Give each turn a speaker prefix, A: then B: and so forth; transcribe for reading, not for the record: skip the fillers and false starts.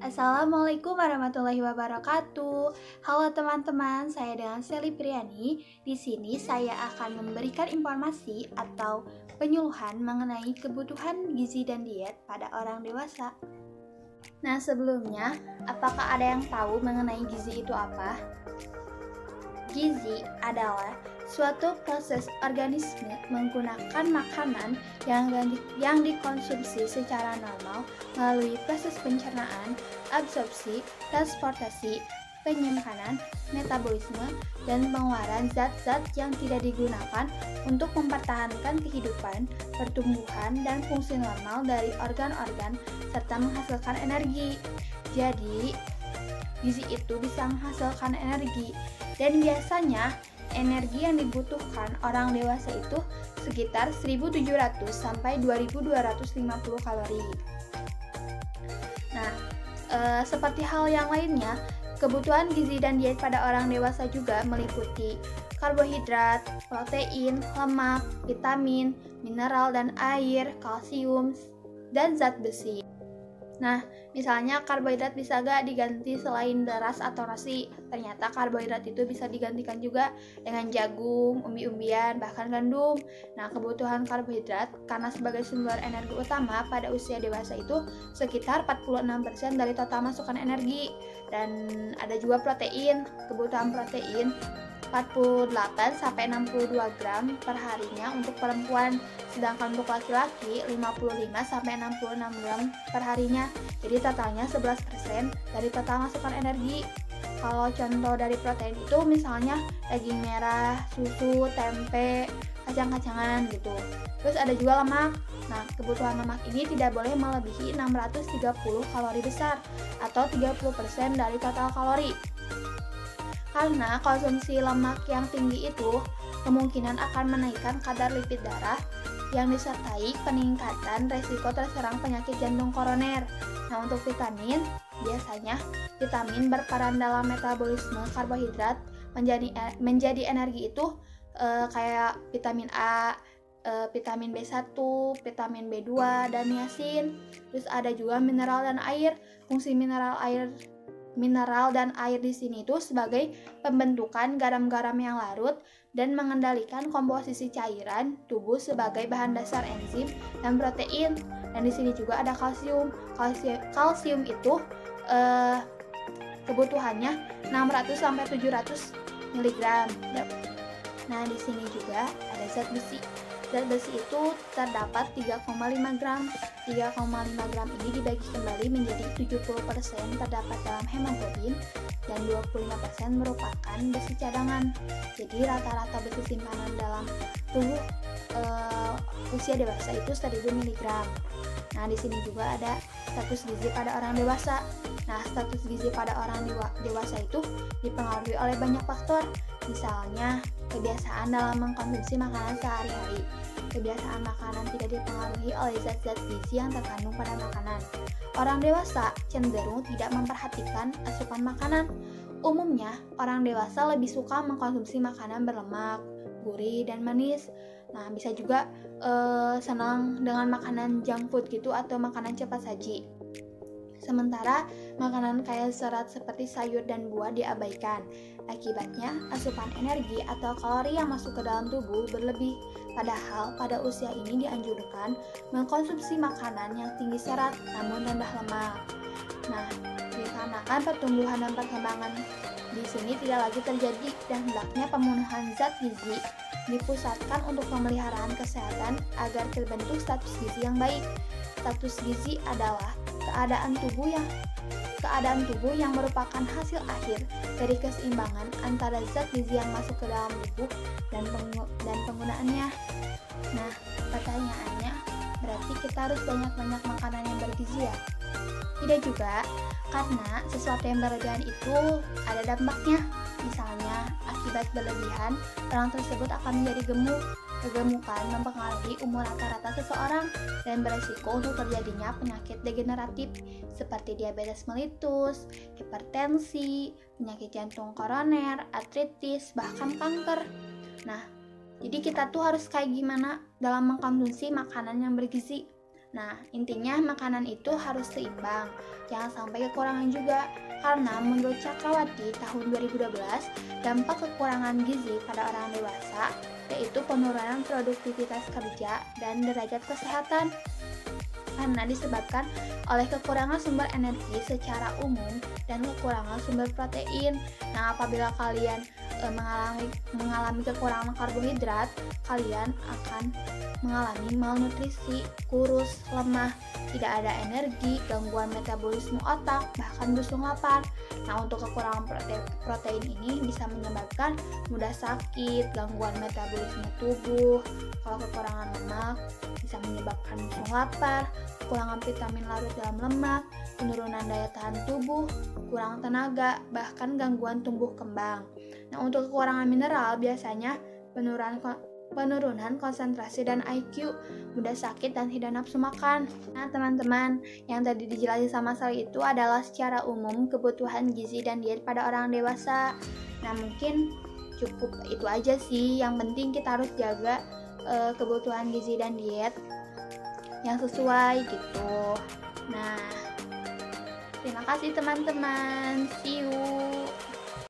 A: Assalamualaikum warahmatullahi wabarakatuh. Halo teman-teman, saya dengan Sally Priani. Di sini saya akan memberikan informasi atau penyuluhan mengenai kebutuhan gizi dan diet pada orang dewasa. Nah, sebelumnya, apakah ada yang tahu mengenai gizi itu apa? Gizi adalah suatu proses organisme menggunakan makanan yang dikonsumsi secara normal melalui proses pencernaan, absorpsi, transportasi, penyimpanan, metabolisme, dan pengeluaran zat-zat yang tidak digunakan untuk mempertahankan kehidupan, pertumbuhan, dan fungsi normal dari organ-organ serta menghasilkan energi. Jadi, gizi itu bisa menghasilkan energi, dan biasanya energi yang dibutuhkan orang dewasa itu sekitar 1.700 sampai 2.250 kalori. Nah, seperti hal yang lainnya, kebutuhan gizi dan diet pada orang dewasa juga meliputi karbohidrat, protein, lemak, vitamin, mineral dan air, kalsium, dan zat besi. Nah, misalnya karbohidrat bisa gak diganti selain beras atau nasi? Ternyata karbohidrat itu bisa digantikan juga dengan jagung, umbi-umbian, bahkan gandum. Nah, kebutuhan karbohidrat karena sebagai sumber energi utama pada usia dewasa itu sekitar 46% dari total masukan energi. Dan ada juga protein, kebutuhan protein 48-62 gram per harinya untuk perempuan, sedangkan untuk laki-laki 55-66 gram per harinya. Jadi totalnya 11% dari total masukan energi. Kalau contoh dari protein itu misalnya daging merah, susu, tempe, kacang-kacangan gitu. Terus ada juga lemak. Nah, kebutuhan lemak ini tidak boleh melebihi 630 kalori besar atau 30% dari total kalori. Karena konsumsi lemak yang tinggi itu kemungkinan akan menaikkan kadar lipid darah yang disertai peningkatan resiko terserang penyakit jantung koroner. Nah, untuk vitamin, biasanya vitamin berperan dalam metabolisme karbohidrat menjadi energi itu kayak vitamin A, vitamin B1, vitamin B2, dan niacin. Terus ada juga mineral dan air. Fungsi mineral dan air di sini itu sebagai pembentukan garam-garam yang larut dan mengendalikan komposisi cairan tubuh sebagai bahan dasar enzim dan protein. Dan di sini juga ada kalsium. Kalsium itu kebutuhannya 600 sampai 700 mg. Nah, di sini juga ada zat besi. Zat besi itu terdapat 3,5 gram. 3,5 gram ini dibagi kembali menjadi 70% terdapat dalam hemoglobin dan 25% merupakan besi cadangan. Jadi rata-rata besi simpanan dalam tubuh usia dewasa itu 1000 mg. Nah, di sini juga ada status gizi pada orang dewasa. Nah, status gizi pada orang dewasa itu dipengaruhi oleh banyak faktor. Misalnya, kebiasaan dalam mengkonsumsi makanan sehari-hari. Kebiasaan makanan tidak dipengaruhi oleh zat-zat gizi yang terkandung pada makanan. Orang dewasa cenderung tidak memperhatikan asupan makanan. Umumnya, orang dewasa lebih suka mengkonsumsi makanan berlemak, gurih, dan manis. Nah, bisa juga senang dengan makanan junk food gitu atau makanan cepat saji. Sementara makanan kaya serat seperti sayur dan buah diabaikan. Akibatnya, asupan energi atau kalori yang masuk ke dalam tubuh berlebih. Padahal pada usia ini dianjurkan mengkonsumsi makanan yang tinggi serat namun rendah lemak. Nah, dikarenakan pertumbuhan dan perkembangan di sini tidak lagi terjadi dan hendaknya pemenuhan zat gizi dipusatkan untuk pemeliharaan kesehatan agar terbentuk status gizi yang baik. Status gizi adalah keadaan tubuh yang merupakan hasil akhir dari keseimbangan antara zat gizi yang masuk ke dalam tubuh dan penggunaannya. Nah, pertanyaannya, berarti kita harus banyak-banyak makanan yang bergizi ya? Tidak juga, karena sesuatu yang berlebihan itu ada dampaknya. Misalnya, akibat berlebihan, orang tersebut akan menjadi gemuk. Kegemukan mempengaruhi umur rata-rata seseorang dan beresiko untuk terjadinya penyakit degeneratif seperti diabetes mellitus, hipertensi, penyakit jantung koroner, artritis, bahkan kanker. Nah, jadi kita tuh harus kayak gimana dalam mengkonsumsi makanan yang bergizi? Nah, intinya makanan itu harus seimbang, jangan sampai kekurangan juga. Karena menurut Cakrawati tahun 2012, dampak kekurangan gizi pada orang dewasa yaitu penurunan produktivitas kerja dan derajat kesehatan karena disebabkan oleh kekurangan sumber energi secara umum dan kekurangan sumber protein. Nah, apabila kalian mengalami kekurangan karbohidrat, kalian akan mengalami malnutrisi, kurus, lemah, tidak ada energi, gangguan metabolisme otak, bahkan busung lapar. Nah, untuk kekurangan protein ini bisa menyebabkan mudah sakit, gangguan metabolisme tubuh. Kalau kekurangan lemak bisa menyebabkan busung lapar, kekurangan vitamin larut dalam lemak, penurunan daya tahan tubuh, kurang tenaga, bahkan gangguan tumbuh kembang. Nah, untuk kekurangan mineral biasanya penurunan konsentrasi dan IQ, mudah sakit dan tidak nafsu makan. Nah, teman-teman, yang tadi dijelasin sama Sally itu adalah secara umum kebutuhan gizi dan diet pada orang dewasa. Nah, mungkin cukup itu aja sih. Yang penting kita harus jaga kebutuhan gizi dan diet yang sesuai gitu. Nah, terima kasih teman-teman. See you.